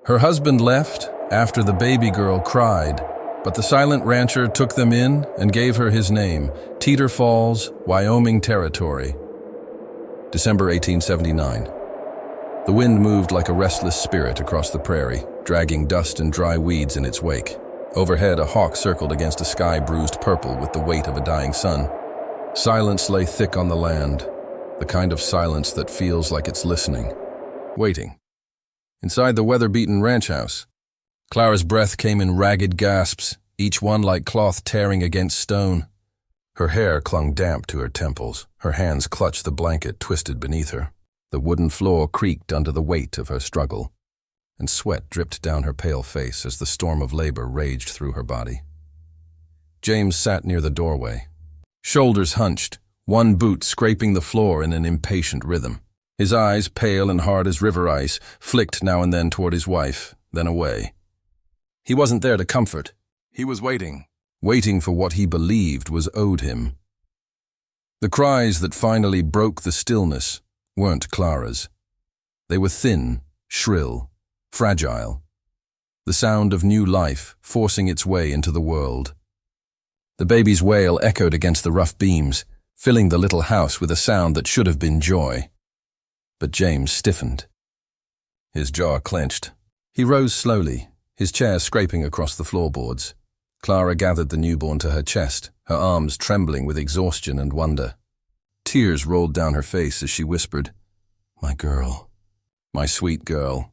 Her husband left after the baby girl cried, but the silent rancher took them in and gave her his name, Teeter Falls, Wyoming Territory. December 1879. The wind moved like a restless spirit across the prairie, dragging dust and dry weeds in its wake. Overhead, a hawk circled against a sky bruised purple with the weight of a dying sun. Silence lay thick on the land, the kind of silence that feels like it's listening, waiting. Inside the weather-beaten ranch house, Clara's breath came in ragged gasps, each one like cloth tearing against stone. Her hair clung damp to her temples, her hands clutched the blanket twisted beneath her. The wooden floor creaked under the weight of her struggle, and sweat dripped down her pale face as the storm of labor raged through her body. James sat near the doorway, shoulders hunched, one boot scraping the floor in an impatient rhythm. His eyes, pale and hard as river ice, flicked now and then toward his wife, then away. He wasn't there to comfort. He was waiting for what he believed was owed him. The cries that finally broke the stillness weren't Clara's. They were thin, shrill, fragile. The sound of new life forcing its way into the world. The baby's wail echoed against the rough beams, filling the little house with a sound that should have been joy. But James stiffened. His jaw clenched. He rose slowly, his chair scraping across the floorboards. Clara gathered the newborn to her chest, her arms trembling with exhaustion and wonder. Tears rolled down her face as she whispered, "My girl, my sweet girl."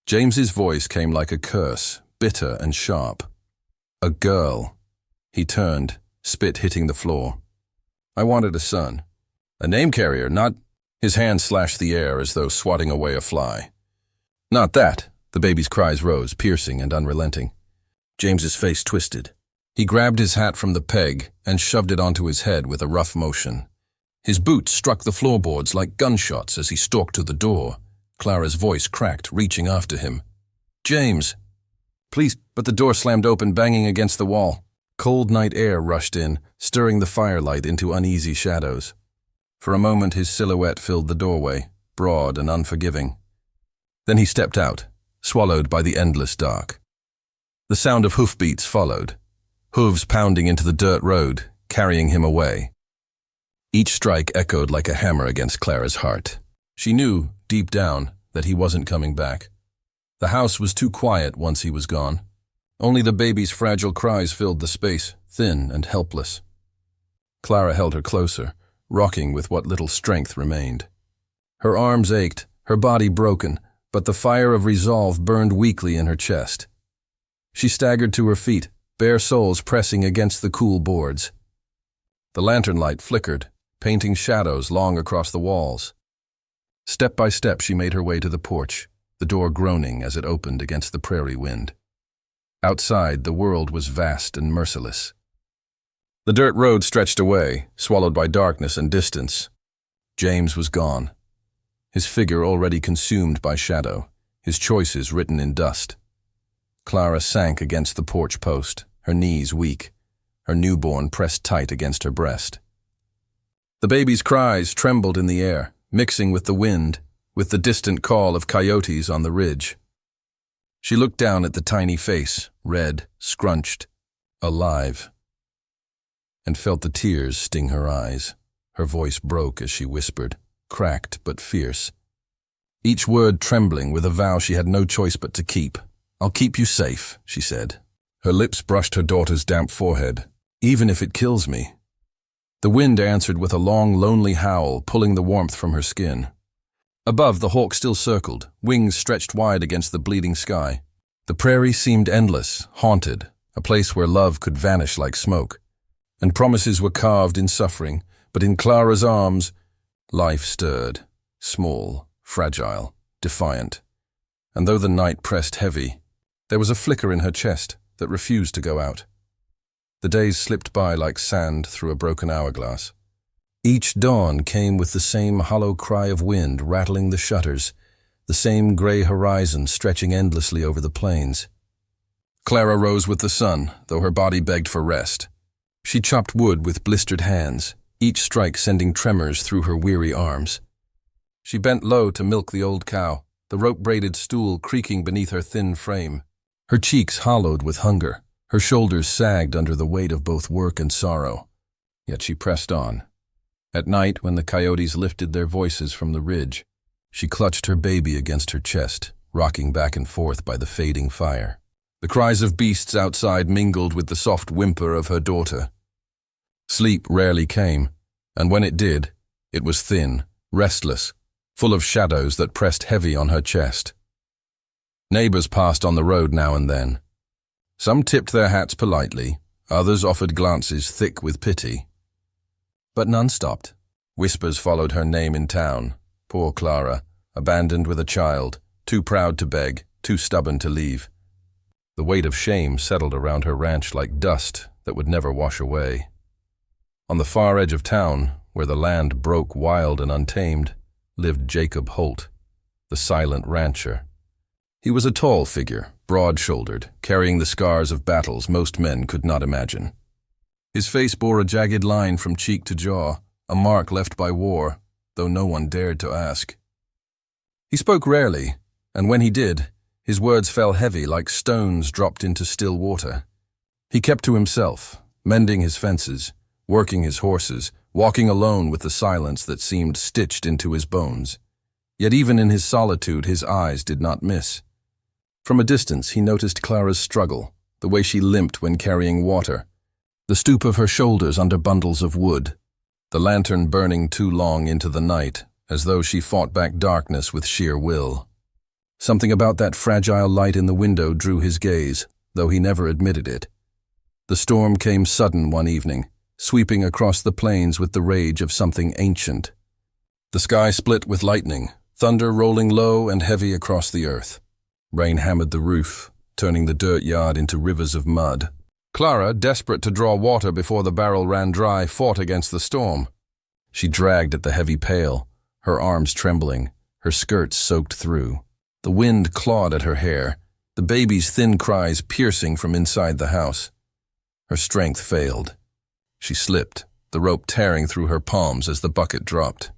James's voice came like a curse, bitter and sharp. A girl. He turned, spit hitting the floor. "I wanted a son. A name carrier, not—" His hand slashed the air as though swatting away a fly. "Not that." The baby's cries rose, piercing and unrelenting. James's face twisted. He grabbed his hat from the peg and shoved it onto his head with a rough motion. His boots struck the floorboards like gunshots as he stalked to the door. Clara's voice cracked, reaching after him. "James! Please!" But the door slammed open, banging against the wall. Cold night air rushed in, stirring the firelight into uneasy shadows. For a moment his silhouette filled the doorway, broad and unforgiving. Then he stepped out, swallowed by the endless dark. The sound of hoofbeats followed, hooves pounding into the dirt road, carrying him away. Each strike echoed like a hammer against Clara's heart. She knew, deep down, that he wasn't coming back. The house was too quiet once he was gone. Only the baby's fragile cries filled the space, thin and helpless. Clara held her closer, rocking with what little strength remained. Her arms ached, her body broken, but the fire of resolve burned weakly in her chest. She staggered to her feet, bare soles pressing against the cool boards. The lantern light flickered, painting shadows long across the walls. Step by step she made her way to the porch, the door groaning as it opened against the prairie wind. Outside, the world was vast and merciless. The dirt road stretched away, swallowed by darkness and distance. James was gone, his figure already consumed by shadow, his choices written in dust. Clara sank against the porch post, her knees weak, her newborn pressed tight against her breast. The baby's cries trembled in the air, mixing with the wind, with the distant call of coyotes on the ridge. She looked down at the tiny face, red, scrunched, alive, and felt the tears sting her eyes. Her voice broke as she whispered, cracked but fierce, each word trembling with a vow she had no choice but to keep. "I'll keep you safe," she said. Her lips brushed her daughter's damp forehead. "Even if it kills me." The wind answered with a long, lonely howl, pulling the warmth from her skin. Above, the hawk still circled, wings stretched wide against the bleeding sky. The prairie seemed endless, haunted, a place where love could vanish like smoke. And promises were carved in suffering, but in Clara's arms, life stirred, small, fragile, defiant. And though the night pressed heavy, there was a flicker in her chest that refused to go out. The days slipped by like sand through a broken hourglass. Each dawn came with the same hollow cry of wind rattling the shutters, the same gray horizon stretching endlessly over the plains. Clara rose with the sun, though her body begged for rest. She chopped wood with blistered hands, each strike sending tremors through her weary arms. She bent low to milk the old cow, the rope-braided stool creaking beneath her thin frame. Her cheeks hollowed with hunger, her shoulders sagged under the weight of both work and sorrow. Yet she pressed on. At night, when the coyotes lifted their voices from the ridge, she clutched her baby against her chest, rocking back and forth by the fading fire. The cries of beasts outside mingled with the soft whimper of her daughter. Sleep rarely came, and when it did, it was thin, restless, full of shadows that pressed heavy on her chest. Neighbors passed on the road now and then. Some tipped their hats politely, others offered glances thick with pity. But none stopped. Whispers followed her name in town. Poor Clara, abandoned with a child, too proud to beg, too stubborn to leave. The weight of shame settled around her ranch like dust that would never wash away. On the far edge of town, where the land broke wild and untamed, lived Jacob Holt, the silent rancher. He was a tall figure, broad-shouldered, carrying the scars of battles most men could not imagine. His face bore a jagged line from cheek to jaw, a mark left by war, though no one dared to ask. He spoke rarely, and when he did, his words fell heavy like stones dropped into still water. He kept to himself, mending his fences, working his horses, walking alone with the silence that seemed stitched into his bones. Yet even in his solitude, his eyes did not miss. From a distance, he noticed Clara's struggle, the way she limped when carrying water, the stoop of her shoulders under bundles of wood, the lantern burning too long into the night, as though she fought back darkness with sheer will. Something about that fragile light in the window drew his gaze, though he never admitted it. The storm came sudden one evening, sweeping across the plains with the rage of something ancient. The sky split with lightning, thunder rolling low and heavy across the earth. Rain hammered the roof, turning the dirt yard into rivers of mud. Clara, desperate to draw water before the barrel ran dry, fought against the storm. She dragged at the heavy pail, her arms trembling, her skirts soaked through. The wind clawed at her hair, the baby's thin cries piercing from inside the house. Her strength failed. She slipped, the rope tearing through her palms as the bucket dropped.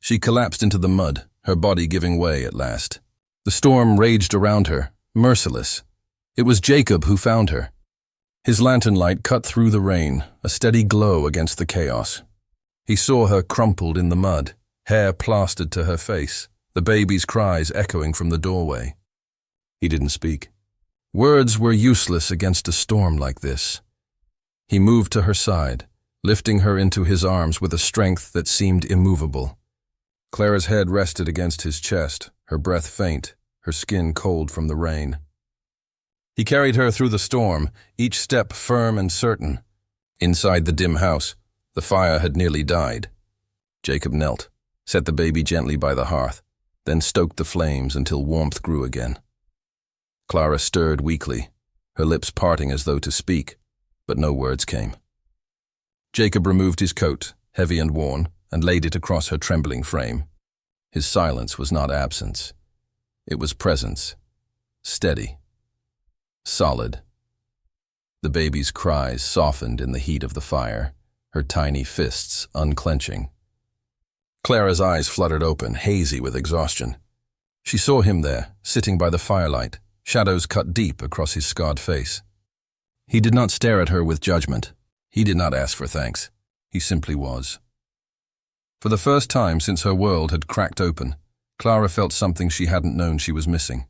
She collapsed into the mud, her body giving way at last. The storm raged around her, merciless. It was Jacob who found her. His lantern light cut through the rain, a steady glow against the chaos. He saw her crumpled in the mud, hair plastered to her face, the baby's cries echoing from the doorway. He didn't speak. Words were useless against a storm like this. He moved to her side, lifting her into his arms with a strength that seemed immovable. Clara's head rested against his chest, her breath faint, her skin cold from the rain. He carried her through the storm, each step firm and certain. Inside the dim house, the fire had nearly died. Jacob knelt, set the baby gently by the hearth, then stoked the flames until warmth grew again. Clara stirred weakly, her lips parting as though to speak, but no words came. Jacob removed his coat, heavy and worn, and laid it across her trembling frame. His silence was not absence. It was presence, steady, solid. The baby's cries softened in the heat of the fire, her tiny fists unclenching. Clara's eyes fluttered open, hazy with exhaustion. She saw him there, sitting by the firelight, shadows cut deep across his scarred face. He did not stare at her with judgment. He did not ask for thanks. He simply was. For the first time since her world had cracked open, Clara felt something she hadn't known she was missing.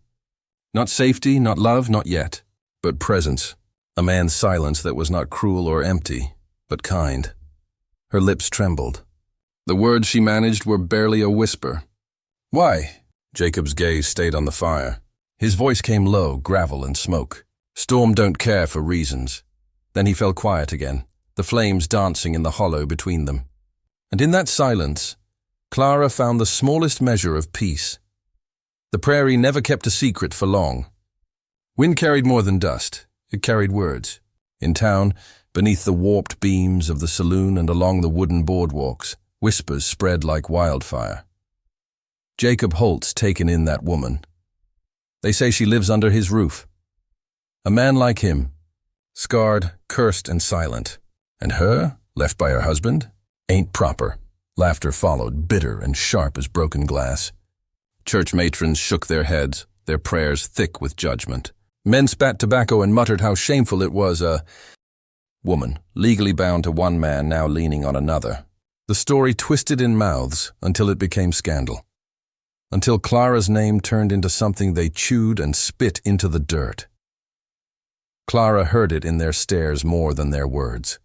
Not safety, not love, not yet, but presence. A man's silence that was not cruel or empty, but kind. Her lips trembled. The words she managed were barely a whisper. "Why?" Jacob's gaze stayed on the fire. His voice came low, gravel and smoke. "Storm don't care for reasons." Then he fell quiet again, the flames dancing in the hollow between them. And in that silence, Clara found the smallest measure of peace. The prairie never kept a secret for long. Wind carried more than dust. It carried words. In town, beneath the warped beams of the saloon and along the wooden boardwalks, whispers spread like wildfire. Jacob Holt's taken in that woman. They say she lives under his roof. A man like him, scarred, cursed, and silent. And her, left by her husband, ain't proper. Laughter followed, bitter and sharp as broken glass. Church matrons shook their heads, their prayers thick with judgment. Men spat tobacco and muttered how shameful it was. A woman, legally bound to one man, now leaning on another. The story twisted in mouths until it became scandal. Until Clara's name turned into something they chewed and spit into the dirt. Clara heard it in their stares more than their words.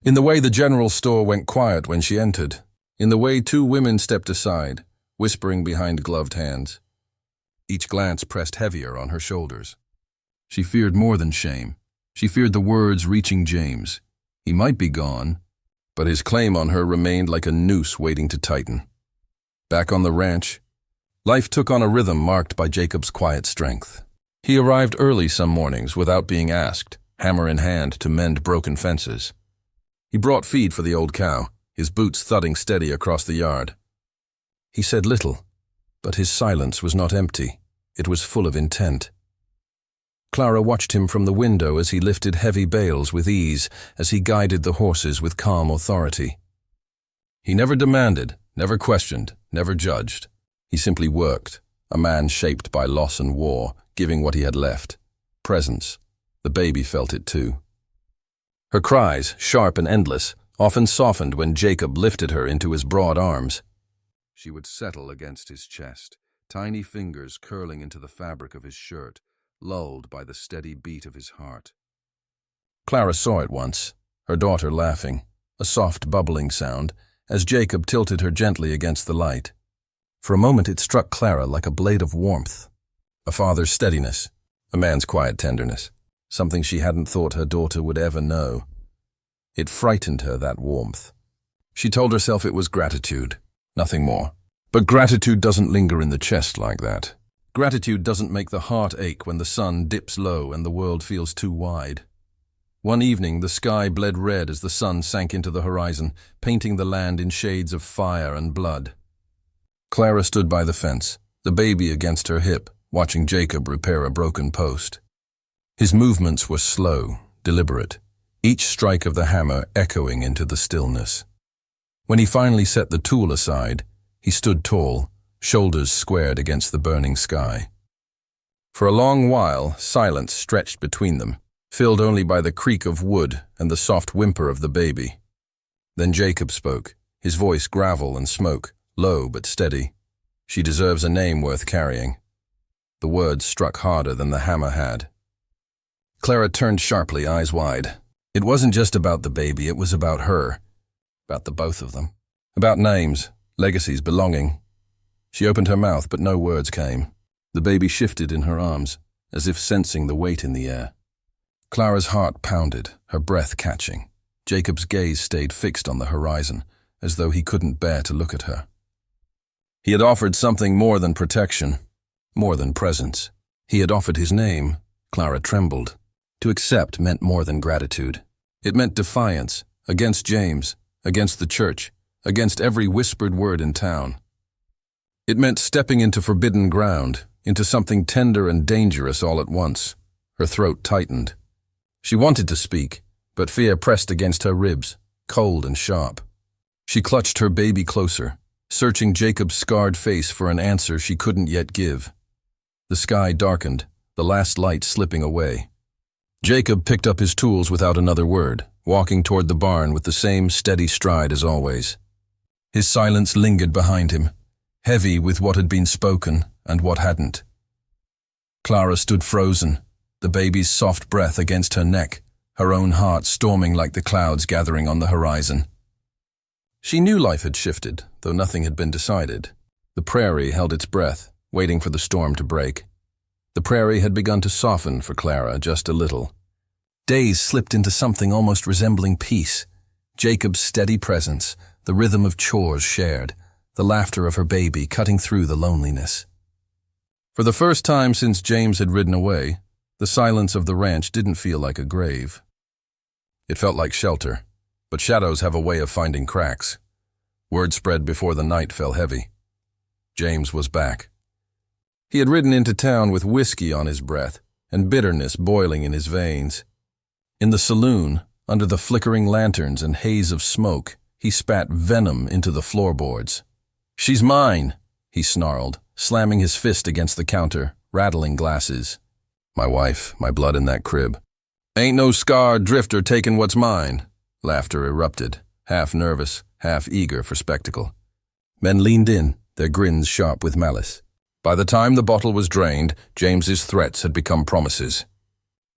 In the way the general store went quiet when she entered, in the way two women stepped aside, whispering behind gloved hands. Each glance pressed heavier on her shoulders. She feared more than shame. She feared the words reaching James. He might be gone, but his claim on her remained like a noose waiting to tighten. Back on the ranch, life took on a rhythm marked by Jacob's quiet strength. He arrived early some mornings without being asked, hammer in hand to mend broken fences. He brought feed for the old cow, his boots thudding steady across the yard. He said little, but his silence was not empty. It was full of intent. Clara watched him from the window as he lifted heavy bales with ease, as he guided the horses with calm authority. He never demanded, never questioned, never judged. He simply worked, a man shaped by loss and war, giving what he had left. Presence. The baby felt it too. Her cries, sharp and endless, often softened when Jacob lifted her into his broad arms. She would settle against his chest, tiny fingers curling into the fabric of his shirt, lulled by the steady beat of his heart. Clara saw it once, her daughter laughing, a soft bubbling sound, as Jacob tilted her gently against the light. For a moment it struck Clara like a blade of warmth. A father's steadiness, a man's quiet tenderness, something she hadn't thought her daughter would ever know. It frightened her, that warmth. She told herself it was gratitude, nothing more. But gratitude doesn't linger in the chest like that. Gratitude doesn't make the heart ache when the sun dips low and the world feels too wide. One evening, the sky bled red as the sun sank into the horizon, painting the land in shades of fire and blood. Clara stood by the fence, the baby against her hip, watching Jacob repair a broken post. His movements were slow, deliberate, each strike of the hammer echoing into the stillness. When he finally set the tool aside, he stood tall, shoulders squared against the burning sky. For a long while, silence stretched between them, filled only by the creak of wood and the soft whimper of the baby. Then Jacob spoke, his voice gravel and smoke, low but steady. "She deserves a name worth carrying." The words struck harder than the hammer had. Clara turned sharply, eyes wide. It wasn't just about the baby, it was about her. About the both of them. About names, legacies, belonging. She opened her mouth, but no words came. The baby shifted in her arms, as if sensing the weight in the air. Clara's heart pounded, her breath catching. Jacob's gaze stayed fixed on the horizon, as though he couldn't bear to look at her. He had offered something more than protection, more than presence. He had offered his name. Clara trembled. To accept meant more than gratitude. It meant defiance, against James, against the church, against every whispered word in town. It meant stepping into forbidden ground, into something tender and dangerous all at once. Her throat tightened. She wanted to speak, but fear pressed against her ribs, cold and sharp. She clutched her baby closer, searching Jacob's scarred face for an answer she couldn't yet give. The sky darkened, the last light slipping away. Jacob picked up his tools without another word, walking toward the barn with the same steady stride as always. His silence lingered behind him, heavy with what had been spoken and what hadn't. Clara stood frozen, the baby's soft breath against her neck, her own heart storming like the clouds gathering on the horizon. She knew life had shifted, though nothing had been decided. The prairie held its breath, waiting for the storm to break. The prairie had begun to soften for Clara just a little. Days slipped into something almost resembling peace. Jacob's steady presence, the rhythm of chores shared, the laughter of her baby cutting through the loneliness. For the first time since James had ridden away, the silence of the ranch didn't feel like a grave. It felt like shelter, but shadows have a way of finding cracks. Word spread before the night fell heavy. James was back. He had ridden into town with whiskey on his breath and bitterness boiling in his veins. In the saloon, under the flickering lanterns and haze of smoke, he spat venom into the floorboards. "She's mine," he snarled, slamming his fist against the counter, rattling glasses. My wife, my blood in that crib. Ain't no scarred drifter taking what's mine. Laughter erupted, half nervous, half eager for spectacle. Men leaned in, their grins sharp with malice. By the time the bottle was drained, James's threats had become promises.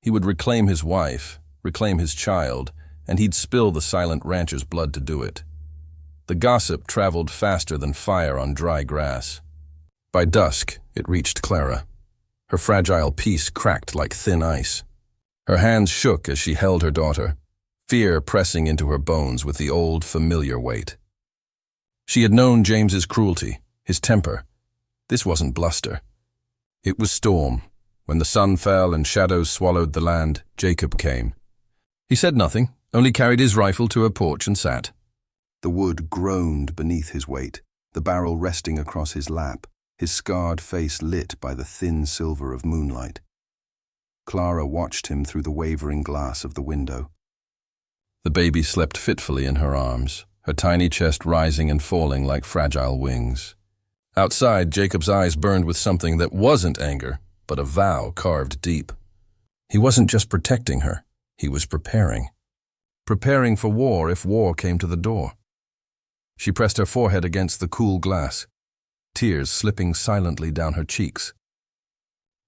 He would reclaim his wife, reclaim his child, and he'd spill the silent rancher's blood to do it. The gossip traveled faster than fire on dry grass. By dusk, it reached Clara. Her fragile peace cracked like thin ice. Her hands shook as she held her daughter, fear pressing into her bones with the old, familiar weight. She had known James's cruelty, his temper. This wasn't bluster. It was storm. When the sun fell and shadows swallowed the land, Jacob came. He said nothing, only carried his rifle to her porch and sat. The wood groaned beneath his weight, the barrel resting across his lap, his scarred face lit by the thin silver of moonlight. Clara watched him through the wavering glass of the window. The baby slept fitfully in her arms, her tiny chest rising and falling like fragile wings. Outside, Jacob's eyes burned with something that wasn't anger, but a vow carved deep. He wasn't just protecting her, he was preparing. Preparing for war if war came to the door. She pressed her forehead against the cool glass, tears slipping silently down her cheeks.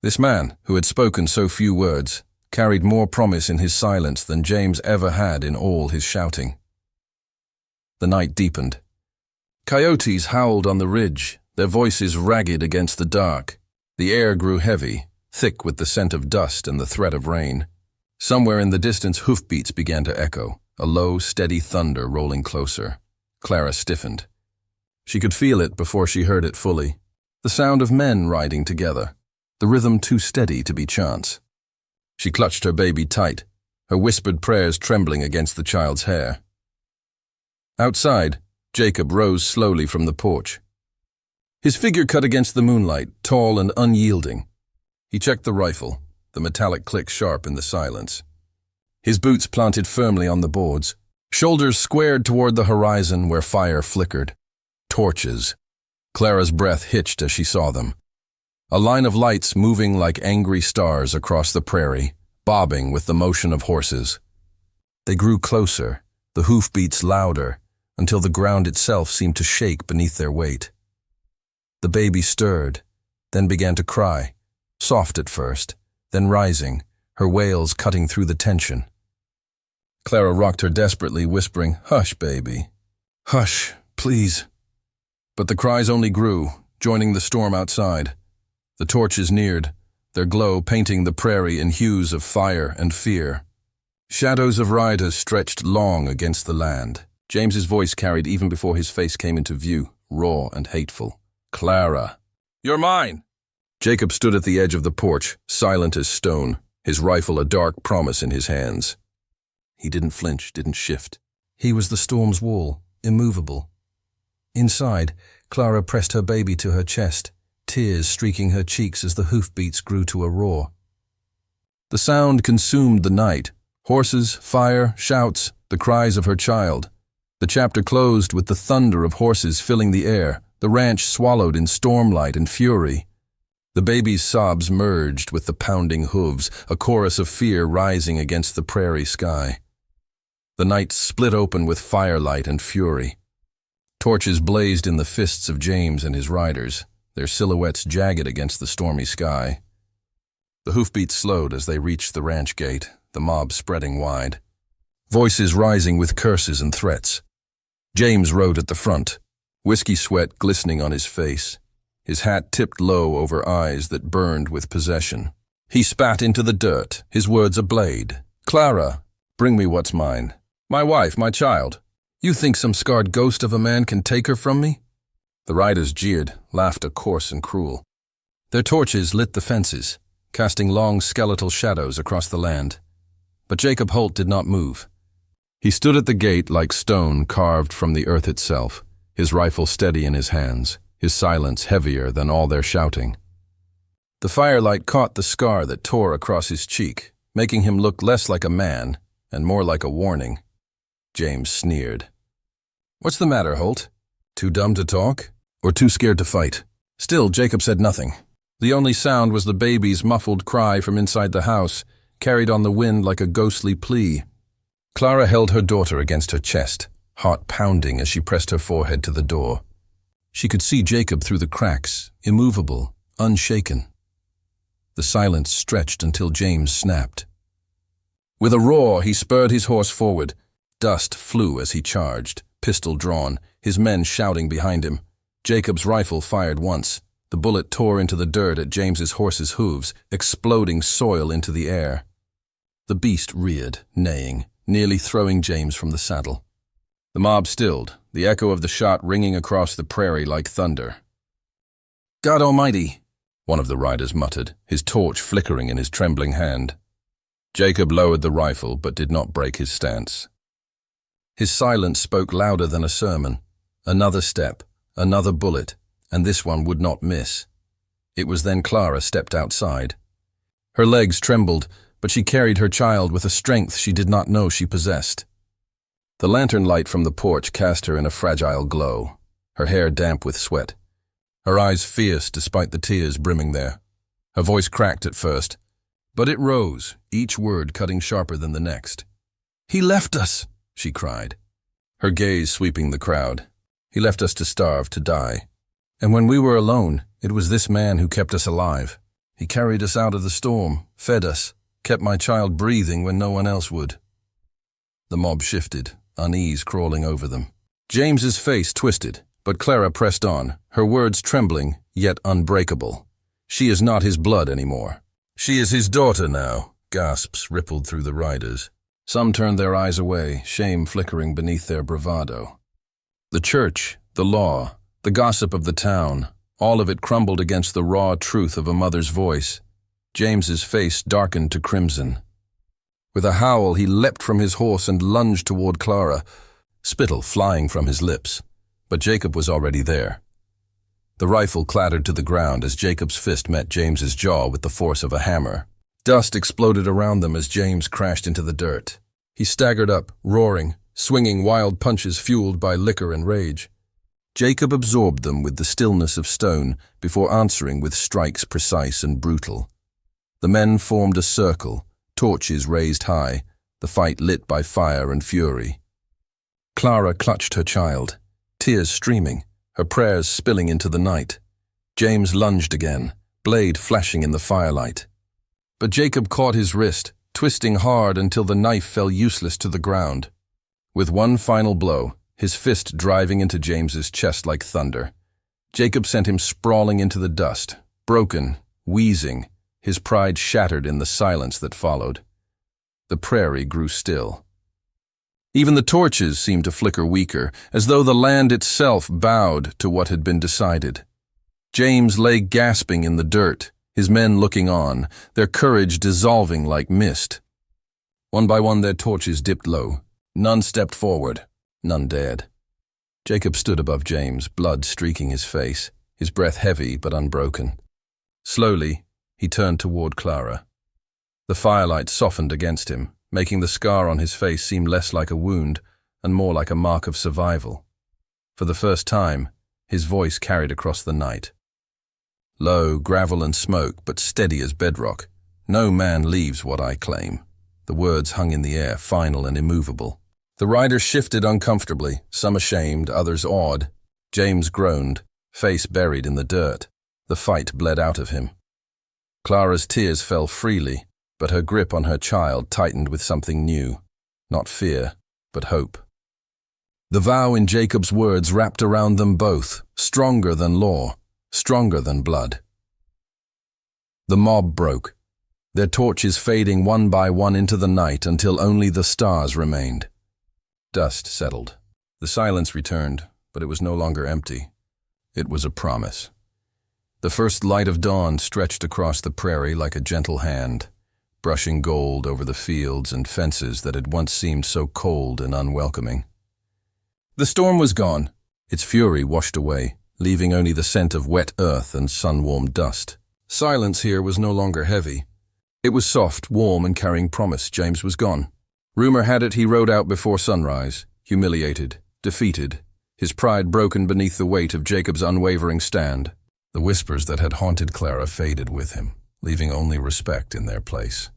This man, who had spoken so few words, carried more promise in his silence than James ever had in all his shouting. The night deepened. Coyotes howled on the ridge, their voices ragged against the dark. The air grew heavy, thick with the scent of dust and the threat of rain. Somewhere in the distance, hoofbeats began to echo, a low, steady thunder rolling closer. Clara stiffened. She could feel it before she heard it fully. The sound of men riding together, the rhythm too steady to be chance. She clutched her baby tight, her whispered prayers trembling against the child's hair. Outside, Jacob rose slowly from the porch. His figure cut against the moonlight, tall and unyielding. He checked the rifle, the metallic click sharp in the silence. His boots planted firmly on the boards, shoulders squared toward the horizon where fire flickered. Torches. Clara's breath hitched as she saw them. A line of lights moving like angry stars across the prairie, bobbing with the motion of horses. They grew closer, the hoofbeats louder, until the ground itself seemed to shake beneath their weight. The baby stirred, then began to cry, soft at first, then rising, her wails cutting through the tension. Clara rocked her desperately, whispering, "Hush, baby. Hush, please." But the cries only grew, joining the storm outside. The torches neared, their glow painting the prairie in hues of fire and fear. Shadows of riders stretched long against the land. James's voice carried even before his face came into view, raw and hateful. "Clara, you're mine!" Jacob stood at the edge of the porch, silent as stone, his rifle a dark promise in his hands. He didn't flinch, didn't shift. He was the storm's wall, immovable. Inside, Clara pressed her baby to her chest, tears streaking her cheeks as the hoofbeats grew to a roar. The sound consumed the night. Horses, fire, shouts, the cries of her child. The chapter closed with the thunder of horses filling the air, the ranch swallowed in stormlight and fury. The baby's sobs merged with the pounding hooves, a chorus of fear rising against the prairie sky. The night split open with firelight and fury. Torches blazed in the fists of James and his riders, their silhouettes jagged against the stormy sky. The hoofbeats slowed as they reached the ranch gate, the mob spreading wide. Voices rising with curses and threats. James rode at the front, whiskey sweat glistening on his face, his hat tipped low over eyes that burned with possession. He spat into the dirt, his words a blade. "Clara, bring me what's mine. My wife, my child. You think some scarred ghost of a man can take her from me?" The riders jeered, laughter coarse and cruel. Their torches lit the fences, casting long skeletal shadows across the land. But Jacob Holt did not move. He stood at the gate like stone carved from the earth itself, his rifle steady in his hands, his silence heavier than all their shouting. The firelight caught the scar that tore across his cheek, making him look less like a man and more like a warning. James sneered. "What's the matter, Holt? Too dumb to talk? Or too scared to fight?" Still, Jacob said nothing. The only sound was the baby's muffled cry from inside the house, carried on the wind like a ghostly plea. Clara held her daughter against her chest, heart pounding as she pressed her forehead to the door. She could see Jacob through the cracks, immovable, unshaken. The silence stretched until James snapped. With a roar, he spurred his horse forward. Dust flew as he charged, pistol drawn, his men shouting behind him. Jacob's rifle fired once. The bullet tore into the dirt at James's horse's hooves, exploding soil into the air. The beast reared, neighing, nearly throwing James from the saddle. The mob stilled, the echo of the shot ringing across the prairie like thunder. "God Almighty!" one of the riders muttered, his torch flickering in his trembling hand. Jacob lowered the rifle but did not break his stance. His silence spoke louder than a sermon. Another step, another bullet, and this one would not miss. It was then Clara stepped outside. Her legs trembled, but she carried her child with a strength she did not know she possessed. The lantern light from the porch cast her in a fragile glow, her hair damp with sweat, her eyes fierce despite the tears brimming there. Her voice cracked at first, but it rose, each word cutting sharper than the next. "He left us," she cried, her gaze sweeping the crowd. "He left us to starve, to die. And when we were alone, it was this man who kept us alive. He carried us out of the storm, fed us, kept my child breathing when no one else would." The mob shifted, unease crawling over them. James's face twisted, but Clara pressed on, her words trembling, yet unbreakable. "She is not his blood anymore. She is his daughter now," gasps rippled through the riders. Some turned their eyes away, shame flickering beneath their bravado. The church, the law, the gossip of the town, all of it crumbled against the raw truth of a mother's voice. James's face darkened to crimson. With a howl, he leapt from his horse and lunged toward Clara, spittle flying from his lips. But Jacob was already there. The rifle clattered to the ground as Jacob's fist met James's jaw with the force of a hammer. Dust exploded around them as James crashed into the dirt. He staggered up, roaring, swinging wild punches fueled by liquor and rage. Jacob absorbed them with the stillness of stone before answering with strikes precise and brutal. The men formed a circle, torches raised high, the fight lit by fire and fury. Clara clutched her child, tears streaming, her prayers spilling into the night. James lunged again, blade flashing in the firelight. But Jacob caught his wrist, twisting hard until the knife fell useless to the ground. With one final blow, his fist driving into James's chest like thunder, Jacob sent him sprawling into the dust, broken, wheezing, his pride shattered in the silence that followed. The prairie grew still. Even the torches seemed to flicker weaker, as though the land itself bowed to what had been decided. James lay gasping in the dirt, his men looking on, their courage dissolving like mist. One by one their torches dipped low. None stepped forward. None dared. Jacob stood above James, blood streaking his face, his breath heavy but unbroken. Slowly, he turned toward Clara. The firelight softened against him, making the scar on his face seem less like a wound and more like a mark of survival. For the first time, his voice carried across the night. Low, gravel and smoke, but steady as bedrock. "No man leaves what I claim." The words hung in the air, final and immovable. The riders shifted uncomfortably, some ashamed, others awed. James groaned, face buried in the dirt. The fight bled out of him. Clara's tears fell freely, but her grip on her child tightened with something new. Not fear, but hope. The vow in Jacob's words wrapped around them both, stronger than law, stronger than blood. The mob broke, their torches fading one by one into the night until only the stars remained. Dust settled. The silence returned, but it was no longer empty. It was a promise. The first light of dawn stretched across the prairie like a gentle hand, brushing gold over the fields and fences that had once seemed so cold and unwelcoming. The storm was gone, its fury washed away, leaving only the scent of wet earth and sun-warmed dust. Silence here was no longer heavy. It was soft, warm, and carrying promise. James was gone. Rumor had it he rode out before sunrise, humiliated, defeated, his pride broken beneath the weight of Jacob's unwavering stand. The whispers that had haunted Clara faded with him, leaving only respect in their place.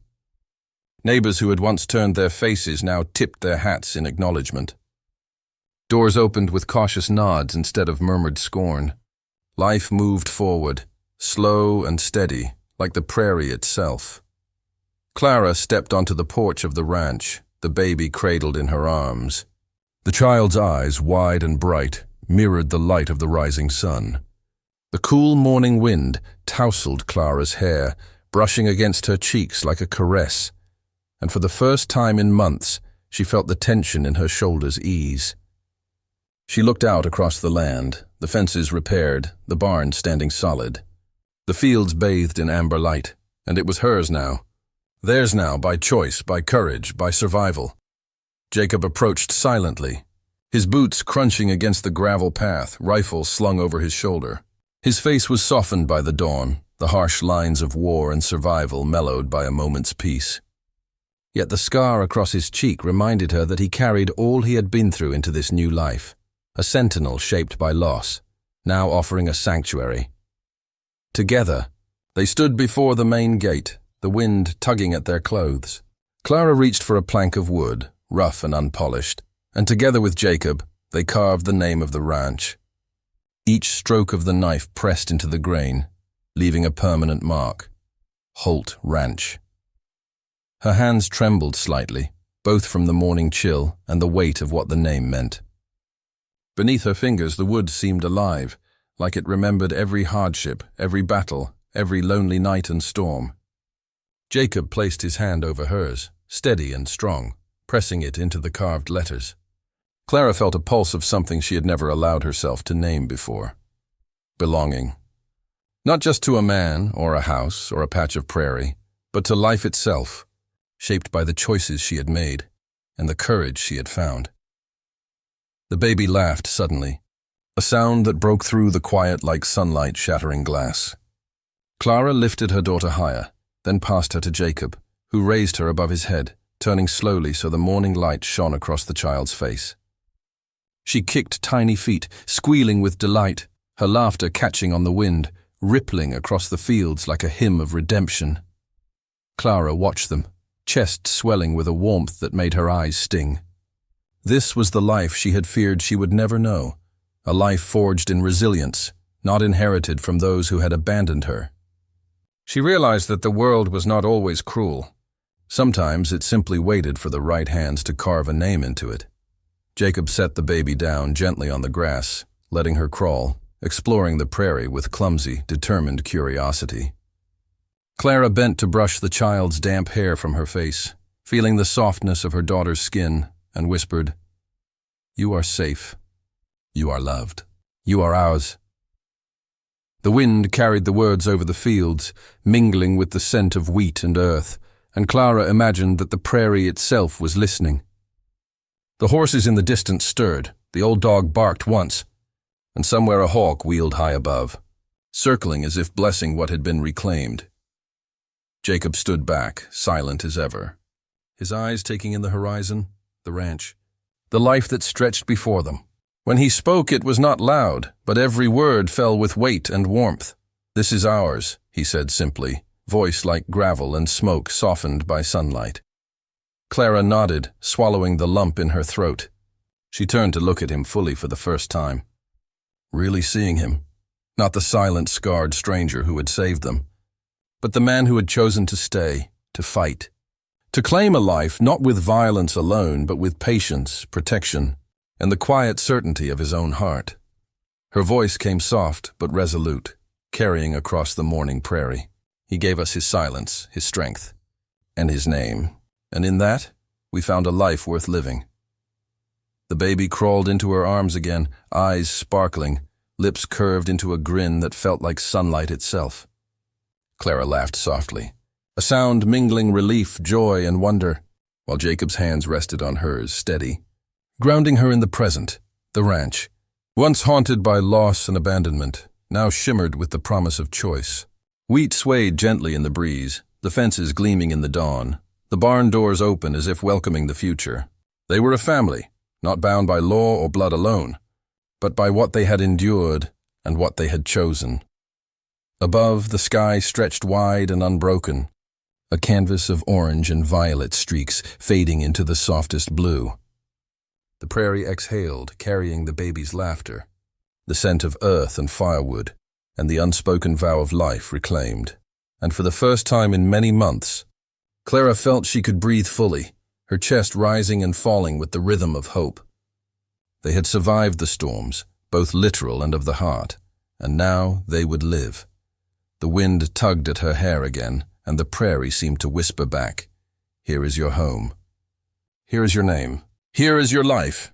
Neighbors who had once turned their faces now tipped their hats in acknowledgement. Doors opened with cautious nods instead of murmured scorn. Life moved forward, slow and steady, like the prairie itself. Clara stepped onto the porch of the ranch, the baby cradled in her arms. The child's eyes, wide and bright, mirrored the light of the rising sun. The cool morning wind tousled Clara's hair, brushing against her cheeks like a caress, and for the first time in months, she felt the tension in her shoulders ease. She looked out across the land, the fences repaired, the barn standing solid. The fields bathed in amber light, and it was hers now. Theirs now, by choice, by courage, by survival. Jacob approached silently, his boots crunching against the gravel path, rifle slung over his shoulder. His face was softened by the dawn, the harsh lines of war and survival mellowed by a moment's peace. Yet the scar across his cheek reminded her that he carried all he had been through into this new life, a sentinel shaped by loss, now offering a sanctuary. Together, they stood before the main gate, the wind tugging at their clothes. Clara reached for a plank of wood, rough and unpolished, and together with Jacob, they carved the name of the ranch. Each stroke of the knife pressed into the grain, leaving a permanent mark. Holt Ranch. Her hands trembled slightly, both from the morning chill and the weight of what the name meant. Beneath her fingers the wood seemed alive, like it remembered every hardship, every battle, every lonely night and storm. Jacob placed his hand over hers, steady and strong, pressing it into the carved letters. Clara felt a pulse of something she had never allowed herself to name before. Belonging. Not just to a man or a house or a patch of prairie, but to life itself, shaped by the choices she had made and the courage she had found. The baby laughed suddenly, a sound that broke through the quiet like sunlight shattering glass. Clara lifted her daughter higher, then passed her to Jacob, who raised her above his head, turning slowly so the morning light shone across the child's face. She kicked tiny feet, squealing with delight, her laughter catching on the wind, rippling across the fields like a hymn of redemption. Clara watched them, chest swelling with a warmth that made her eyes sting. This was the life she had feared she would never know, a life forged in resilience, not inherited from those who had abandoned her. She realized that the world was not always cruel. Sometimes it simply waited for the right hands to carve a name into it. Jacob set the baby down gently on the grass, letting her crawl, exploring the prairie with clumsy, determined curiosity. Clara bent to brush the child's damp hair from her face, feeling the softness of her daughter's skin, and whispered, "You are safe. You are loved. You are ours." The wind carried the words over the fields, mingling with the scent of wheat and earth, and Clara imagined that the prairie itself was listening. The horses in the distance stirred, the old dog barked once, and somewhere a hawk wheeled high above, circling as if blessing what had been reclaimed. Jacob stood back, silent as ever, his eyes taking in the horizon, the ranch, the life that stretched before them. When he spoke, it was not loud, but every word fell with weight and warmth. "This is ours," he said simply, voice like gravel and smoke softened by sunlight. Clara nodded, swallowing the lump in her throat. She turned to look at him fully for the first time. Really seeing him, not the silent, scarred stranger who had saved them, but the man who had chosen to stay, to fight, to claim a life not with violence alone, but with patience, protection, and the quiet certainty of his own heart. Her voice came soft but resolute, carrying across the morning prairie. He gave us his silence, his strength, and his name, and in that, we found a life worth living. The baby crawled into her arms again, eyes sparkling, lips curved into a grin that felt like sunlight itself. Clara laughed softly, a sound mingling relief, joy, and wonder, while Jacob's hands rested on hers, steady, grounding her in the present, the ranch, once haunted by loss and abandonment, now shimmered with the promise of choice. Wheat swayed gently in the breeze, the fences gleaming in the dawn, the barn doors open as if welcoming the future. They were a family, not bound by law or blood alone, but by what they had endured and what they had chosen. Above, the sky stretched wide and unbroken, a canvas of orange and violet streaks fading into the softest blue. The prairie exhaled, carrying the baby's laughter, the scent of earth and firewood, and the unspoken vow of life reclaimed. And for the first time in many months, Clara felt she could breathe fully, her chest rising and falling with the rhythm of hope. They had survived the storms, both literal and of the heart, and now they would live. The wind tugged at her hair again, and the prairie seemed to whisper back, "Here is your home. Here is your name. Here is your life."